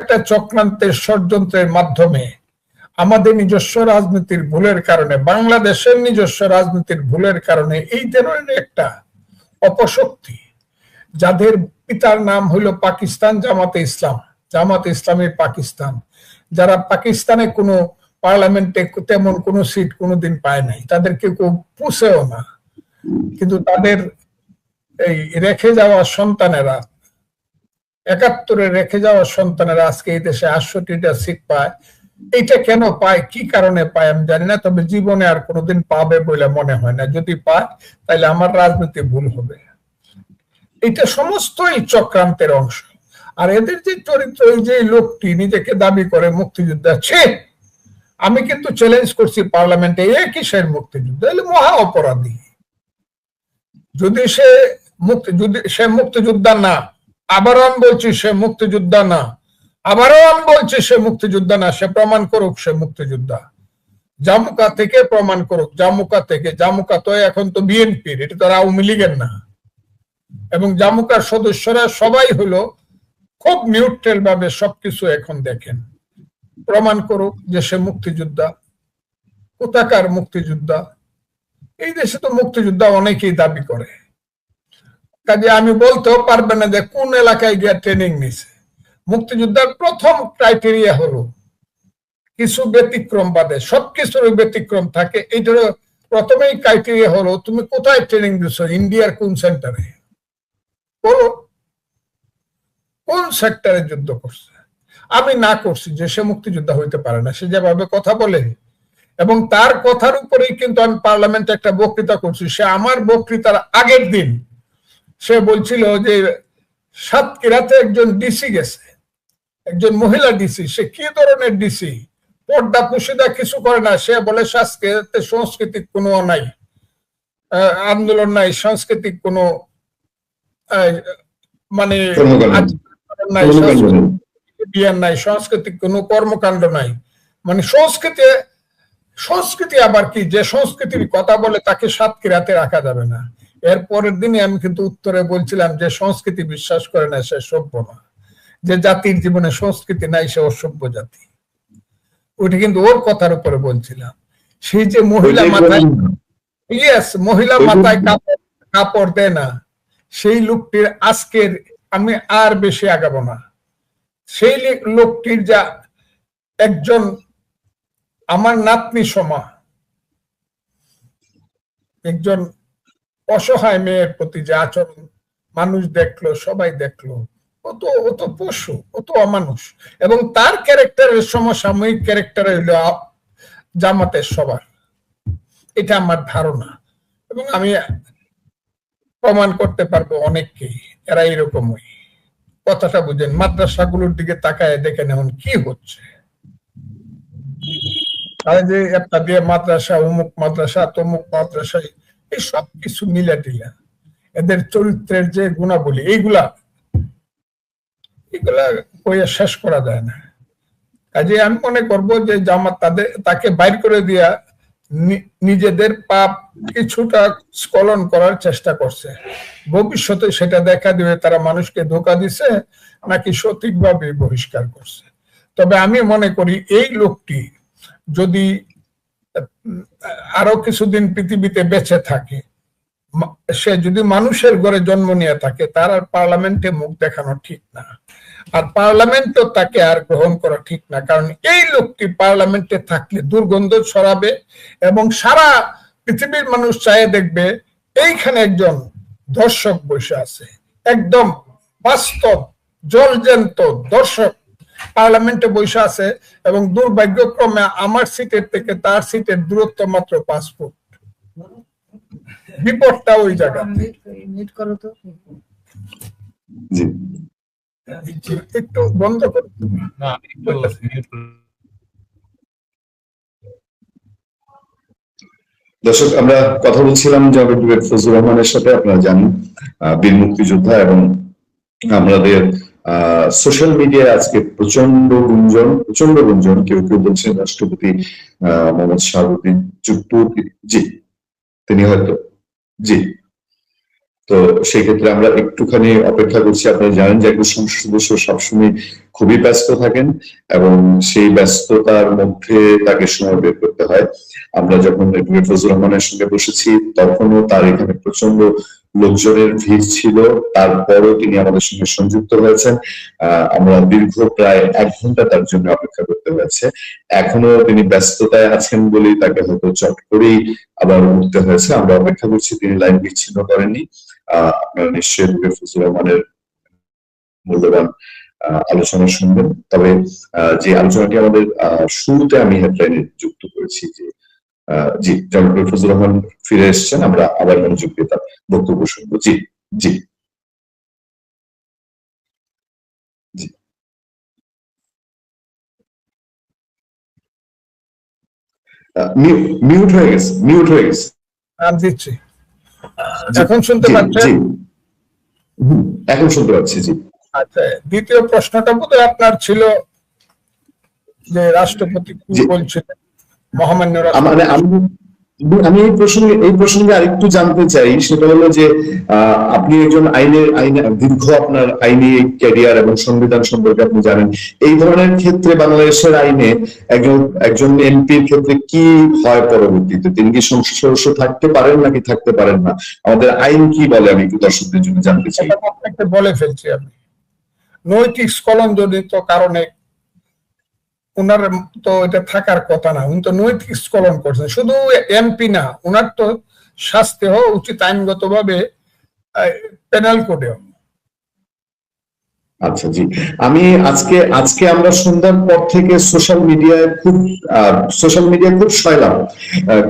একটা চক্রান্তের ষড়যন্ত্রের মাধ্যমে আমাদের নিজস্ব রাজনীতির ভুলের কারণে, বাংলাদেশের নিজস্ব রাজনীতির ভুলের কারণে এই ধরনের একটা অপশক্তি, যাদের পিতার নাম হইল পাকিস্তান জামাতে ইসলাম, জামাতে ইসলামী পাকিস্তান, যারা পাকিস্তানে কোনো পার্লামেন্টে তেমন কোনো সিট কোনোদিন পায় নাই, তাদেরকে কেউ পুষেও না, কিন্তু তাদের এই রেখে যাওয়া সন্তানেরা, ৭১-এ রেখে যাওয়া সন্তানেরা আজকে এই দেশে ৬৮টা সিট পায়। এইটা কেন পায়, কি কারণে পায় আমি জানি না, তবে জীবনে আর কোনোদিন পাবে বলে মনে হয় না। যদি পায় তাহলে আমার রাজনীতি ভুল হবে। এটা সমস্তই চক্রান্তের অংশ। আর এদের যে চরিত্র, এই যে লোকটি নিজেকে দাবি করে মুক্তিযোদ্ধা, আমি কিন্তু চ্যালেঞ্জ করছি পার্লামেন্টে, এ কিসের মুক্তিযুদ্ধ, এলে মহা অপরাধী। যদি সে মুক্তিযোদ্ধা না, আবারও আমি বলছি সে মুক্তিযোদ্ধা না, আবারও আমি বলছি সে মুক্তিযোদ্ধা না, সে প্রমাণ করুক সে মুক্তিযোদ্ধা। জামুকা থেকে প্রমাণ করুক, জামুকা থেকে। জামুকা তো এখন তো বিএনপির, এটা তো আর আওয়ামী লীগের না। এবং জামুকার সদস্যরা সবাই হলো খুব নিউট্রাল ভাবে সবকিছু এখন দেখেন। প্রমাণ করুক যে সে মুক্তিযোদ্ধা। কোথাকার মুক্তিযোদ্ধা? এই দেশে তো মুক্তিযোদ্ধা অনেকেই দাবি করে, কাজে আমি বলতেও পারবে না যে কোন এলাকায় গিয়ে ট্রেনিং নিছে। মুক্তিযোদ্ধার প্রথম ক্রাইটেরিয়া হলো কিছু ব্যতিক্রম বাদে, সবকিছুর ব্যতিক্রম থাকে, এইটার প্রথমেই ক্রাইটেরিয়া হলো তুমি কোথায় ট্রেনিং দিছো, ইন্ডিয়ার কোন সেন্টারে, বলো কোন সেক্টরে যুদ্ধ করছে। আমি না করছি যে সে মুক্তিযোদ্ধা হইতে পারে না, সে যেভাবে কথা বলে, এবং তার কথার উপরেই কিন্তু আমি পার্লামেন্টে একটা বক্তৃতা করছি। সে আমার বক্তৃতার আগের দিন সে বলছিল যে সাতক্ষীরাতে একজন ডিসি গেছে, একজন মহিলা ডিসি, সে কি ধরনের ডিসি, পর্দা পুশিদা কিছু করে না। সে বলে সাতক্ষীরাতে সাংস্কৃতিক কোনো নাই, আন্দোলন নাই, সাংস্কৃতিক কোনো মানে নাই, সাংস্কৃতিক কোনো কর্মকাণ্ড নাই। মানে সংস্কৃতি আবার কি, যে সংস্কৃতির কথা বলে তাকে সাতক্ষীরাতে রাখা যাবে না। এর পরের দিনে আমি কিন্তু উত্তরে বলছিলাম যে সংস্কৃতি বিশ্বাস করে না সে সভ্য না, যে জাতির জীবনে সংস্কৃতি নাই সে অসভ্য জাতি। ওইটা কিন্তু ওর কথার উপরে বলছিলাম। সেই যে মহিলা মাথায়, মহিলা মাথায় কাপড় দেয় না, সেই লোকটির আজকের, আমি আর বেশি আগাবো না, সেই লোকটির যা একজন আমার নাতনি সমা, একজন অসহায় মেয়ের প্রতি যে আচরণ মানুষ দেখলো, সবাই দেখলো, ও তো পশু, ও তো অমানুষ। এবং তার ক্যারেক্টারের সমসাময়িক ক্যারেক্টার হইল জামাতের সবার, এটা আমার ধারণা। এবং আমি প্রমাণ করতে পারবো অনেককেই এরা এরকমই। কথাটা বুঝেন, মাদ্রাসাগুলোর দিকে তাকায় দেখেন এখন কি হচ্ছে। যে একটা দিয়ে মাদ্রাসা, অমুক মাদ্রাসা, তমুক মাদ্রাসা, এই সব কিছু মিলা টিলা, এদের চরিত্রের যে গুণাবলী, এগুলা কইয়া শেষ করা যায় না। কাজে আমি মনে করবো যে জামাত তাকে বাইর করে দিয়া নিজেদের পাপ কিছুটা স্খলন করার চেষ্টা করছে। ভবিষ্যতে সেটা দেখা দিবে তারা মানুষকে ধোঁকা দিছে নাকি সঠিকভাবে বহিষ্কার করছে। তবে আমি মনে করি এই লোকটি যদি আরো কিছুদিন পৃথিবীতে বেঁচে থাকে, সে যদি মানুষের ঘরে জন্ম নিয়ে থাকে, তার আর পার্লামেন্টে মুখ দেখানো ঠিক না, আর পার্লামেন্টও তাকে আর গ্রহণ করা ঠিক না। কারণ এই লোকটি পার্লামেন্টে থাকলে দুর্গন্ধ ছড়াবে এবং সারা পৃথিবীর মানুষ চায়ে দেখবে এইখানে একজন দর্শক বসে আছে, একদম বাস্তব জলজ্যান্ত দর্শক পার্লামেন্টে বসে আছে। এবং দুর্ভাগ্যক্রমে আমার সিটের থেকে তার সিটের দূরত্ব মাত্র 5 ফুট। বিপদটা ওই জায়গা। একটু বন্ধ করো। দর্শক, আমরা কথা বলছিলাম জনাব ফজলুর রহমানের সাথে। আপনারা জানেন বীর মুক্তিযোদ্ধা, এবং আমাদের সোশ্যাল মিডিয়ায় আজকে প্রচন্ড গুঞ্জন। কেউ কেউ বলছেন রাষ্ট্রপতি মোহাম্মদ শাহাবুদ্দিন চুপ্পু, জি তিনি হয়তো, জি তো সেই ক্ষেত্রে আমরা একটুখানি অপেক্ষা করছি। আপনারা জানেন যে একজন সংসদ সদস্য সবসময় খুবই ব্যস্ত থাকেন এবং সেই ব্যস্ততার মধ্যে তাকে সময় বের করতে হয়। আমরা যখন এডভোকেট ফজলুর রহমানের সঙ্গে বসেছি তখনও তার এখানে প্রচন্ড লোকজনের ভিড় ছিল, তারপরও তিনি আমাদের সঙ্গে সংযুক্ত হয়েছেন। আমরা দীর্ঘ প্রায় 1 ঘন্টা তার জন্য অপেক্ষা করতে হয়েছে। এখনো তিনি ব্যস্ততায় আছেন বলেই তাকে হয়তো চট করেই আবার উঠতে হয়েছে। আমরা অপেক্ষা করছি, তিনি লাইন বিচ্ছিন্ন করেননি। আপনারা নিশ্চয়ই এডভোকেট ফজলুর রহমানের মূল্যবান আলোচনা শুনবেন। তবে যে আলোচনাটি আমাদের শুরুতে আমি হেডলাইনে যুক্ত করেছি যে জি, ডক্টর ফজলুর রহমান ফিরে এসেছেন, আমরা আবার মনোযোগ দিয়ে তার বক্তব্য শুনবো। জি জি জি মিউট হয়ে গেছে, মিউট হয়ে গেছে। আমি দিচ্ছি, এখন শুনতে পাচ্ছেন? এখন শুনতে পাচ্ছি। জি আচ্ছা, দ্বিতীয় প্রশ্নটা বোধহয় আপনার ছিল যে রাষ্ট্রপতি কি বলছিলেন, মহামান্য রাষ্ট্রপতি। আমি এই প্রসঙ্গে আরেকটু জানতে চাই, সেটা হলো যে আপনি একজন আইনে দীর্ঘ আপনার আইনি ক্যারিয়ার এবং সংবিধান সম্পর্কে আপনি জানেন। এই ধরনের ক্ষেত্রে বাংলাদেশের আইনে একজন এমপির ক্ষেত্রে কি হয় পরবর্তীতে? তিনি কি সংসদ সদস্য থাকতে পারেন নাকি থাকতে পারেন না? আমাদের আইন কি বলে আমি একটু দর্শকদের জন্য জানতে চাই। আপনাকে বলে ফেলছি আমি, নৈতিক স্খলনজনিত কারণে উনার তো এটা থাকার কথা না, উনি তো নৈতিক স্খলন করছেন। শুধু এমপি না, উনার তো শাস্তি হওয়া উচিত আইনগতভাবে পেনাল কোডেও। আচ্ছা জি, আমি আজকে আমরা সন্ধ্যার পর থেকে সোশ্যাল মিডিয়ায় খুব সয়লাম।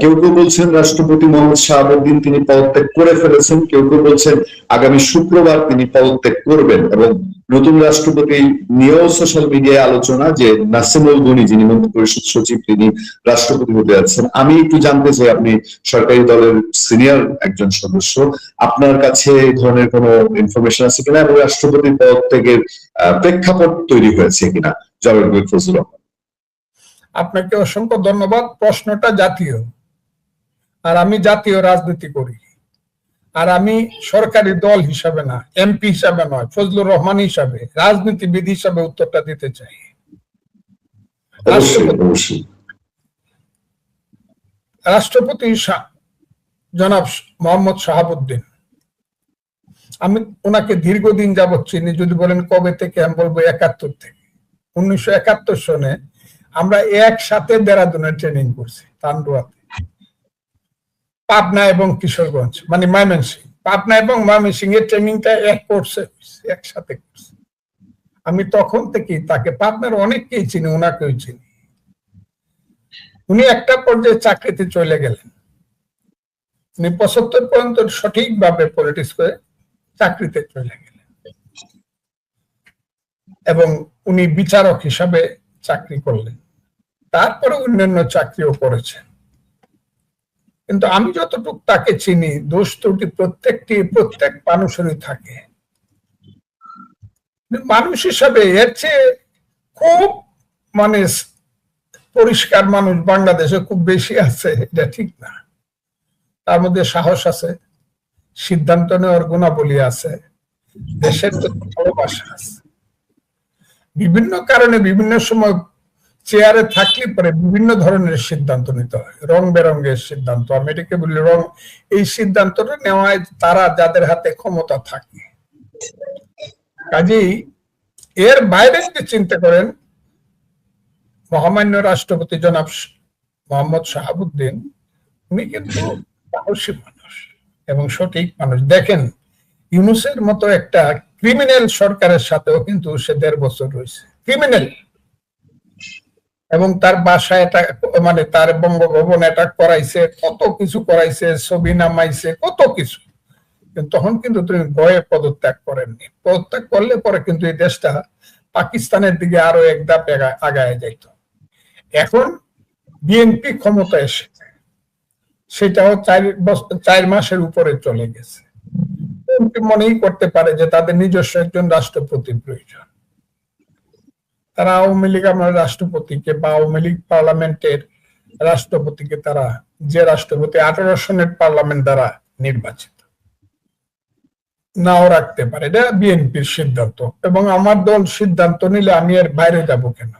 কেউ কেউ বলছেন রাষ্ট্রপতি মোহাম্মদ শাহাবুদ্দিন তিনি পদত্যাগ করে ফেলেছেন, কেউ কেউ বলছেন আগামী শুক্রবার তিনি পদত্যাগ করবেন, এবং নতুন রাষ্ট্রপতি নিয়েও সোশ্যাল মিডিয়ায় আলোচনা যে নাসিমুল গনি যিনি মন্ত্রী পরিষদ সচিব তিনি রাষ্ট্রপতি হতে যাচ্ছেন। আমি একটু জানতে চাই, আপনি সরকারি দলের সিনিয়র একজন সদস্য, আপনার কাছে এই ধরনের কোনো ইনফরমেশন আছে কিনা এবং রাষ্ট্রপতির পদত্যাগের প্রেক্ষাপট তৈরি হয়েছে কিনা? জনাব ফজলুর রহমান। আপনাকে অসংখ্য ধন্যবাদ। প্রশ্নটা জাতীয়, আর আমি জাতীয় রাজনীতি করি, আর আমি সরকারি দল হিসাবে না, এমপি হিসাবে নয়, ফজলুর রহমান হিসাবে, রাজনীতিবিদ হিসাবে উত্তরটা দিতে চাই। রাষ্ট্রপতি জনাব মোহাম্মদ শাহাবুদ্দিন, আমি ওনাকে দীর্ঘদিন যাবৎ চিনি। যদি বলেন কবে থেকে, আমি বলবো 71 থেকে। 1971 সনে আমরা একসাথে দেরাদুনের ট্রেনিং করছি, তান্ডুয়াতে, পাবনা এবং কিশোরগঞ্জ, মানে ময়মনসিংহ। পাবনা এবং ময়মনসিংহ এর ট্রেনিংটা এক কোর্সে একসাথে করছি। আমি তখন থেকেই তাকে, পাবনার অনেককেই চিনি, ওনাকেও চিনি। উনি একটা পর্যায়ে চাকরিতে চলে গেলেন। উনি 75 পর্যন্ত সঠিকভাবে পলিটিক্স করে চাকরিতে চলে গেলেন, এবং উনি বিচারক হিসাবে চাকরি করলেন। তারপরে অন্যান্য চাকরিও করেছেন। কিন্তু আমি যতটুকু তাকে চিনি, দোষ ত্রুটি প্রত্যেক মানুষেরই থাকে। মানুষ হিসাবে এর চেয়ে খুব মানে পরিষ্কার মানুষ বাংলাদেশে খুব বেশি আছে, এটা ঠিক না। তার মধ্যে সাহস আছে, সিদ্ধান্ত নেওয়ার গুণাবলী আছে, দেশের ভালোবাসা আছে। বিভিন্ন কারণে বিভিন্ন সময় চেয়ারে থাকলে পরে বিভিন্ন ধরনের সিদ্ধান্ত নিতে হয়, রং বেরঙের সিদ্ধান্ত। আমি এটাকে বলি রং, এই সিদ্ধান্তটা নেওয়ায় তারা যাদের হাতে ক্ষমতা থাকে। কাজেই এর বাইরে যদি চিন্তা করেন, মহামান্য রাষ্ট্রপতি জনাব মোহাম্মদ শাহাবুদ্দিন উনি কিন্তু সাহসী মানুষ এবং সঠিক মানুষ। দেখেন, ইউনূসের মতো একটা ক্রিমিনাল সরকারের সাথেও কিন্তু সে 1.5 বছর রয়েছে, ক্রিমিনাল, এবং তার বাসায় এটা মানে তার বঙ্গভবন এটা করাইছে, কত কিছু করাইছে, ছবি নামাইছে, কত কিছু। কিন্তু তখন কিন্তু তুমি ভয়ে পদত্যাগ করেননি। পদত্যাগ করলে পরে কিন্তু এই দেশটা পাকিস্তানের দিকে আরো এক ধাপ আগায় যাইত। এখন বিএনপি ক্ষমতা এসেছে, সেটাও 4 মাসের উপরে চলে গেছে। মনেই করতে পারে যে তাদের নিজস্ব একজন রাষ্ট্রপতি প্রয়োজন। তারা আওয়ামী লীগ আমার রাষ্ট্রপতিকে বা আওয়ামী লীগ পার্লামেন্টের রাষ্ট্রপতিকে, তারা যে রাষ্ট্রপতি 18 সনের পার্লামেন্ট দ্বারা নির্বাচিত, নাও রাখতে পারে, এটা বিএনপির সিদ্ধান্ত, এবং আমার দল সিদ্ধান্ত নিলে আমি এর বাইরে যাব কেন?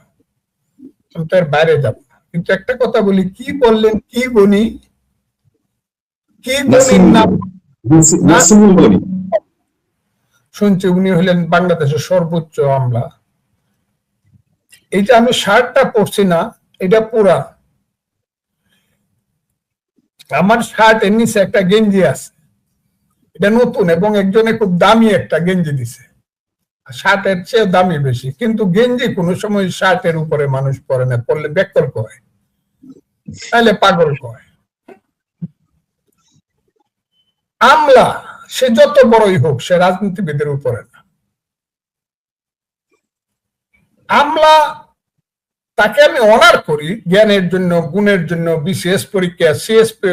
আমি তো এর বাইরে যাব না। কিন্তু একটা কথা বলি, কি বললেন, কি গণি, কি গণির নাম শুনছি উনি হলেন বাংলাদেশের সর্বোচ্চ আমলা। এইটা আমি শার্টটা পরছি না, এটা পুরা আমার শার্ট, এর নিচে একটা গেঞ্জি আছে, এটা নতুন, এবং একজনে খুব দামি একটা গেঞ্জি দিছে, শার্টের চেয়ে দামি বেশি, কিন্তু গেঞ্জি কোনো সময় শার্টের উপরে মানুষ পরে না, পরলে বেকল কয়, তাহলে পাগল কয়। আমলা সে যত বড়ই হোক, সে রাজনীতিবিদের উপরে না। আমলা তাকে আমি অনার করি জ্ঞানের জন্য, গুণের জন্য, বিসিএস পরীক্ষা সিএসপি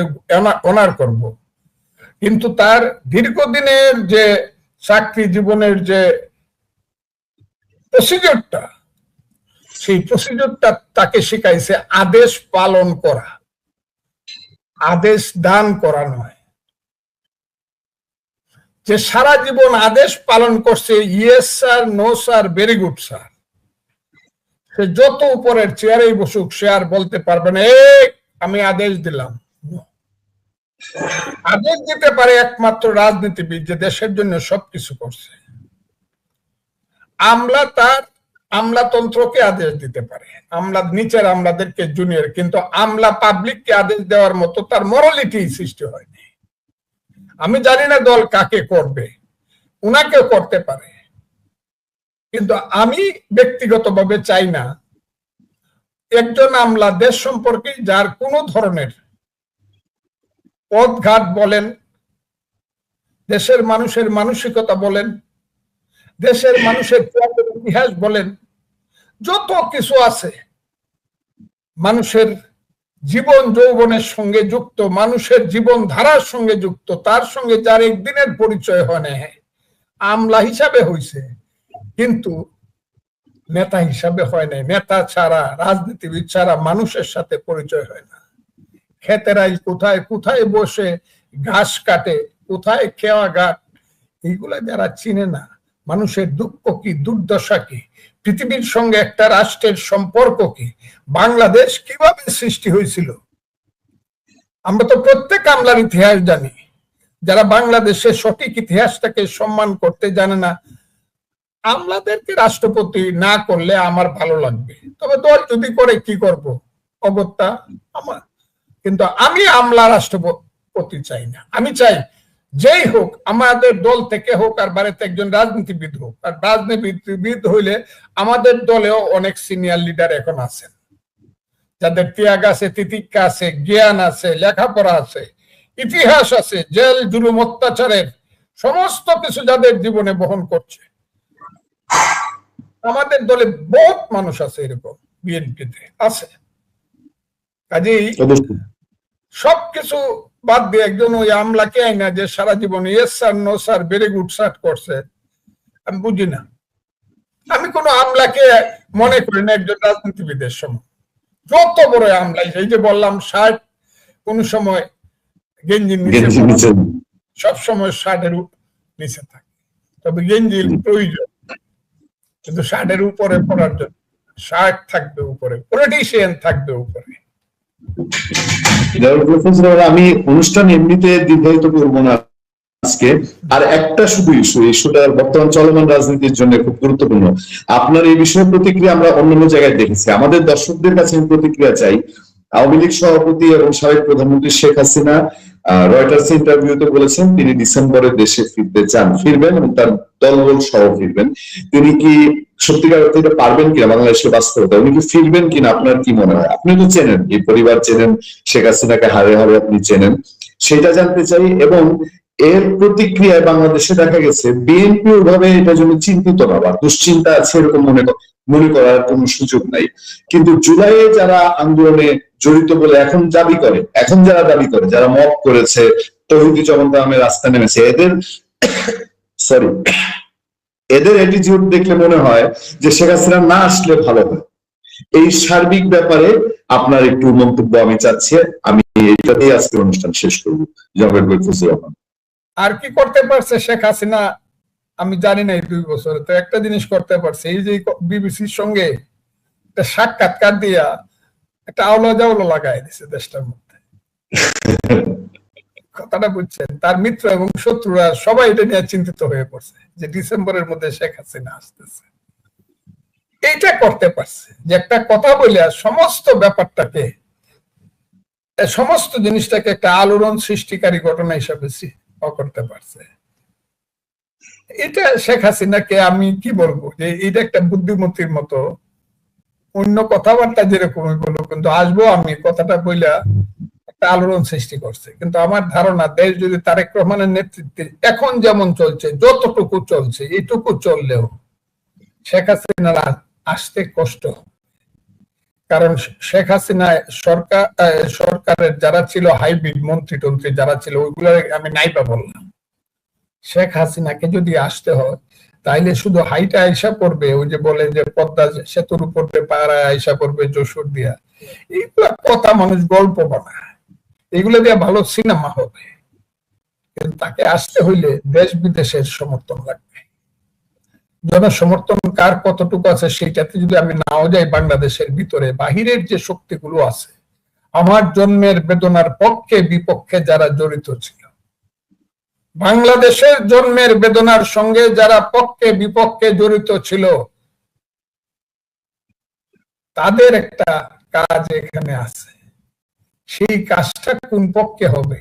অনার করব, কিন্তু তার দীর্ঘদিনের যে চাকরি জীবনের যে প্রসিডিওরটা, সেই প্রসিডিওরটা তাকে শিখাইছে আদেশ পালন করা, আদেশ দান করা নয়। যে সারা জীবন আদেশ পালন করছে, yes sir, no sir, very good sir, সে যত উপরের চেয়ারেই বসুক, সে আর বলতে পারবে না এই আমি আদেশ দিলাম। আদেশ দিতে পারে একমাত্র রাজনীতিবিদ, যে দেশের জন্য সবকিছু করছে। আমলা তার আমলাতন্ত্রকে আদেশ দিতে পারে, আমলা নিচের আমলাদেরকে জুনিয়র, কিন্তু আমলা পাবলিককে আদেশ দেওয়ার মতো তার মরালিটি সৃষ্টি হয়নি। আমি জানি না দল কাকে করবে, উনাকেও করতে পারে, কিন্তু আমি ব্যক্তিগতভাবে চাই না একজন আমলা দেশ সম্পর্কে যার কোনো ধরনের পথঘাট বলেন, দেশের মানুষের মানসিকতা বলেন, দেশের মানুষের ইতিহাস বলেন, যত কিছু আছে মানুষের জীবন যৌবনের সঙ্গে যুক্ত, মানুষের জীবন ধারার সঙ্গে যুক্ত, তার সঙ্গে যার একদিনের পরিচয় হয় না, আমলা হিসাবে হয়েছে, কিন্তু নেতা হিসাবে হয় নাই। নেতা ছাড়া, রাজনীতিবিদ ছাড়া মানুষের সাথে পরিচয় হয় না। খেতেরাই কোথায় কোথায় বসে ঘাস কাটে, কোথায় খেওয়া ঘাট, এইগুলা যারা চিনে না, মানুষের দুঃখ কি, দুর্দশা কি, পৃথিবীর সঙ্গে একটা রাষ্ট্রের সম্পর্ক কি, বাংলাদেশ কিভাবে সৃষ্টি হয়েছিল, আমরা তো প্রত্যেক আমলার ইতিহাস জানি। যারা বাংলাদেশের সঠিক ইতিহাসটাকে সম্মান করতে জানে না, আমলাদেরকে রাষ্ট্রপতি না করলে আমার ভালো লাগবে, তবে দল যদি করে কি করব, অগত্যা আমার। কিন্তু আমি আমলা রাষ্ট্রপতি চাই না। আমি চাই যেই হোক, আমাদের দল থেকে হোক আর বাড়িতে একজন রাজনীতিবিদ হোক, আর রাজনীতিবিদ হইলে আমাদের দলেও অনেক সিনিয়র লিডার এখন আছেন, যাদের ত্যাগ আছে, তিতিক্ষা আছে, জ্ঞান আছে, লেখাপড়া আছে, ইতিহাস আছে, জেল জুলুম অত্যাচারের সমস্ত কিছু যাদের জীবনে বহন করছে। আমাদের দলে বহুত মানুষ আছে এরকম, বিএনপিতে আছে। কাজেই সবকিছু বাদ দিয়ে একজন ওই আমলাকে আইনা যে সারা জীবন yes sir, no sir, very good sir করছে, আমি বুঝি না। আমি কোন আমলাকে মনে করি না একজন রাজনীতিবিদের সময়, যত বড় আমলা, এই যে বললাম শার্ট কোন সময় গেঞ্জির নিচে, সব সময় শার্টের নিচে থাকে, তবে গেঞ্জির প্রয়োজন, কিন্তু শার্টের উপরে পড়ার জন্য শার্ট থাকবে উপরে, পলিটিশিয়ান থাকবে উপরে। আমি অনুষ্ঠান এমনিতে দীর্ঘায়িত করবো না আজকে, আর একটা শুধু ইস্যুটা বর্তমান চলমান রাজনীতির জন্য খুব গুরুত্বপূর্ণ। আপনার এই বিষয়ে প্রতিক্রিয়া আমরা অন্যান্য জায়গায় দেখেছি, আমাদের দর্শকদের কাছে আমি প্রতিক্রিয়া চাই। আওয়ামী লীগ সভাপতি এবং সাবেক প্রধানমন্ত্রী শেখ হাসিনা রয়টার্স ইন্টারভিউতে বলেছেন তিনি ডিসেম্বরে দেশে ফিরতে চান, ফিরবেন এবং তার দলবল সহ ফিরবেন। তিনি কি সত্যিকার অর্থে এটা পারবেন কিনা, বাংলাদেশের বাস্তবতা উনি কি ফিরবেন কিনা, আপনার কি মনে হয়? আপনি তো চেনেন এই পরিবার, চেনেন শেখ হাসিনাকে, হারে হারে আপনি চেনেন, সেটা জানতে চাই। এবং এর প্রতিক্রিয়ায় বাংলাদেশে দেখা গেছে বিএনপি ওইভাবে এটার জন্য চিন্তিত না বা দুশ্চিন্তা আছে এরকম মনে করার কোন সুযোগ নাই। কিন্তু জুলাইয়ে যারা আন্দোলনে জড়িত বলে এখন যারা দাবি করে, যারা মব করেছে, তৌহিদি জগন্নাথের রাস্তা নেমেছে, এদের অ্যাটিটিউড দেখলে মনে হয় যে শেখ হাসিনা না আসলে ভালো হয়। এই সার্বিক ব্যাপারে আপনার একটু মন্তব্য আমি চাচ্ছি। আমি এটাতেই আজকে অনুষ্ঠান শেষ করবো। জনাব ফজলুর রহমান। আর কি করতে পারছে শেখ হাসিনা আমি জানি না। এই 2 বছরে তো একটা জিনিস করতে পারছে, এই যে বিবিসির সঙ্গে একটা সাক্ষাৎকার দিয়া একটা আওলা জাওলা লাগাই দিছে দেশটার মধ্যে। কথাটা বুঝছেন? তার মিত্র এবং শত্রুরা সবাই এটা নিয়ে চিন্তিত হয়ে পড়ছে যে ডিসেম্বরের মধ্যে শেখ হাসিনা আসতেছে। এইটা করতে পারছে যে একটা কথা বলে সমস্ত ব্যাপারটাকে, সমস্ত জিনিসটাকে একটা আলোড়ন সৃষ্টিকারী ঘটনা হিসাবে করতে পারছে। এটা শেখ হাসিনাকে আমি কি বলবো, যে এটা একটা বুদ্ধিমতির মতো, অন্য কথাবার্তা যেরকমই বলবো, কিন্তু আসবো আমি কথাটা বইলা একটা আলোড়ন সৃষ্টি করছে। কিন্তু আমার ধারণা দেশ যদি তারেক রহমানের নেতৃত্বে এখন যেমন চলছে, যতটুকু চলছে, এইটুকু চললেও শেখ হাসিনার আসতে কষ্ট। কারণ শেখ হাসিনা সরকারের যারা ছিল হাইব্রিড মন্ত্রী টন্ত্রী যারা ছিল, ওইগুলো আমি নাইবা বললাম। শেখ হাসিনাকে যদি আসতে হয় তাইলে শুধু হাইটা আইসা পড়বে, ওই যে বলে যে পদ্মা সেতুর উপর পাড়ায় আইসা পড়বে যশোর দিয়া, এইগুলা কথা মানুষ গল্প বানায়, এগুলো দিয়ে ভালো সিনেমা হবে। কিন্তু তাকে আসতে হইলে দেশ বিদেশের সমর্থন লাগবে। জনসমর্থন কার কতটুকু আছে সেটাতে যদি আমি নাও যাই, বাংলাদেশের ভিতরে বাহিরের যে শক্তিগুলো আছে, আমার জন্মের বেদনার পক্ষে বিপক্ষে যারা জড়িত ছিল, বাংলাদেশের জন্মের বেদনার সঙ্গে যারা পক্ষে বিপক্ষে জড়িত ছিল, তাদের একটা কাজ এখানে আছে। সেই কাজটা কোন পক্ষে হবে,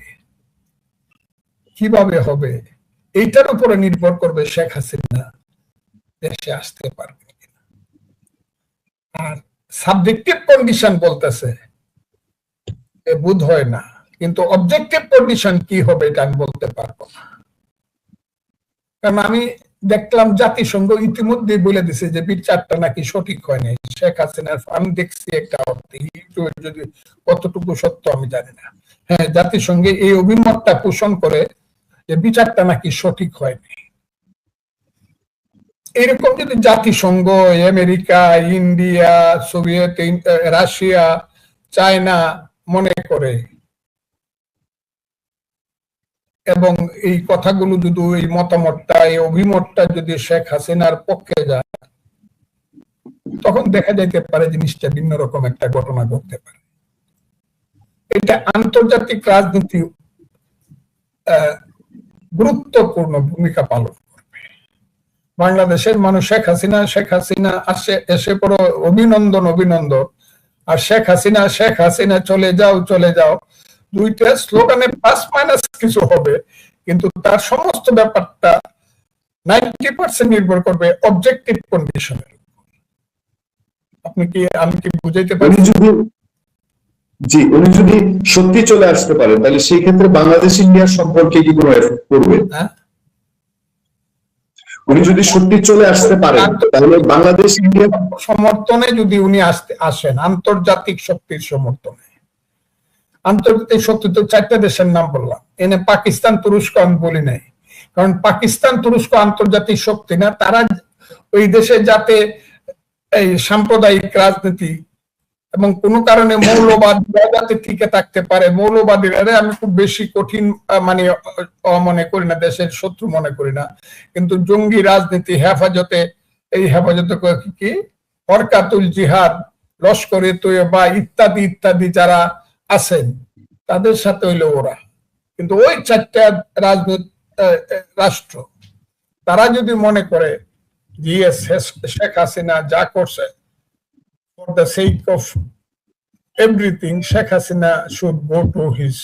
কিভাবে হবে, এইটার উপরে নির্ভর করবে শেখ হাসিনা দেশে আসতে পারবে কিনা। আর সাবজেক্টিভ কন্ডিশন বলতেছে বোধ হয় না, কিন্তু অবজেক্টিভ কন্ডিশন কি হবে এটা আমি বলতে পারবো না। কারণ আমি দেখলাম জাতিসংঘ ইতিমধ্যে বলে দিছে যে বিচারটা নাকি সঠিক হয় নাই শেখ হাসিনার। আমি দেখছি একটা যদি কতটুকু সত্য আমি জানি না। হ্যাঁ, জাতিসংঘে এই অভিমতটা পোষণ করে যে বিচারটা নাকি সঠিক হয়নি। এরকম যদি জাতিসংঘ, America, India, Soviet, Russia, China মনে করে, এবং এই কথাগুলো যদি, এই মতামতটা, এই অভিমতটা যদি শেখ হাসিনার পক্ষে যায়, তখন দেখা যাইতে পারে জিনিসটা ভিন্ন রকম একটা ঘটনা ঘটতে পারে। এটা আন্তর্জাতিক রাজনীতি গুরুত্বপূর্ণ ভূমিকা পালন করবে। বাংলাদেশের মানুষ শেখ হাসিনা এসে পড়ো, অভিনন্দন অভিনন্দন, আর শেখ হাসিনা চলে যাও, দুইটা স্লোগানে প্লাস মাইনাস কিছু হবে, কিন্তু তার সমস্ত ব্যাপারটা 90% নির্ভর করবে অবজেক্টিভ কন্ডিশনের। আমি কি বুঝাইতে পারি? উনি যদি সত্যি চলে আসতে পারেন, তাহলে সেই ক্ষেত্রে বাংলাদেশ ইন্ডিয়ার সম্পর্কে কি কোনো এফেক্ট পড়বে? উনি যদি সত্যি চলে আসতে পারেন, তাহলে বাংলাদেশ ইন্ডিয়ার সমর্থনে যদি উনি আসেন, আন্তর্জাতিক শক্তির সমর্থনে। আন্তর্জাতিক শক্তি তো 4টা দেশের নাম বললাম, এনে পাকিস্তান, তুরস্ক আমি বলি নাই, কারণ পাকিস্তান, তুরস্ক আন্তর্জাতিক শক্তি না। তারা ওই দেশে যাতে এই সাম্প্রদায়িক রাজনীতি এবং কোনো কারণে মৌলবাদ যাতে টিকে থাকতে পারে, মৌলবাদীরা আমি খুব বেশি কঠিন মনে করি না, দেশের শত্রু মনে করি না, কিন্তু জঙ্গি রাজনীতি, হেফাজতে কি হরকাতুল জিহাদ, লস্করে তৈয়বা ইত্যাদি ইত্যাদি যারা আছেন, তাদের সাথে হইলো ওরা। কিন্তু ওই 4টা রাষ্ট্র, তারা যদি মনে করে যে শেখ হাসিনা যা করছে for the sake of everything, Sheikh Hasina should go to his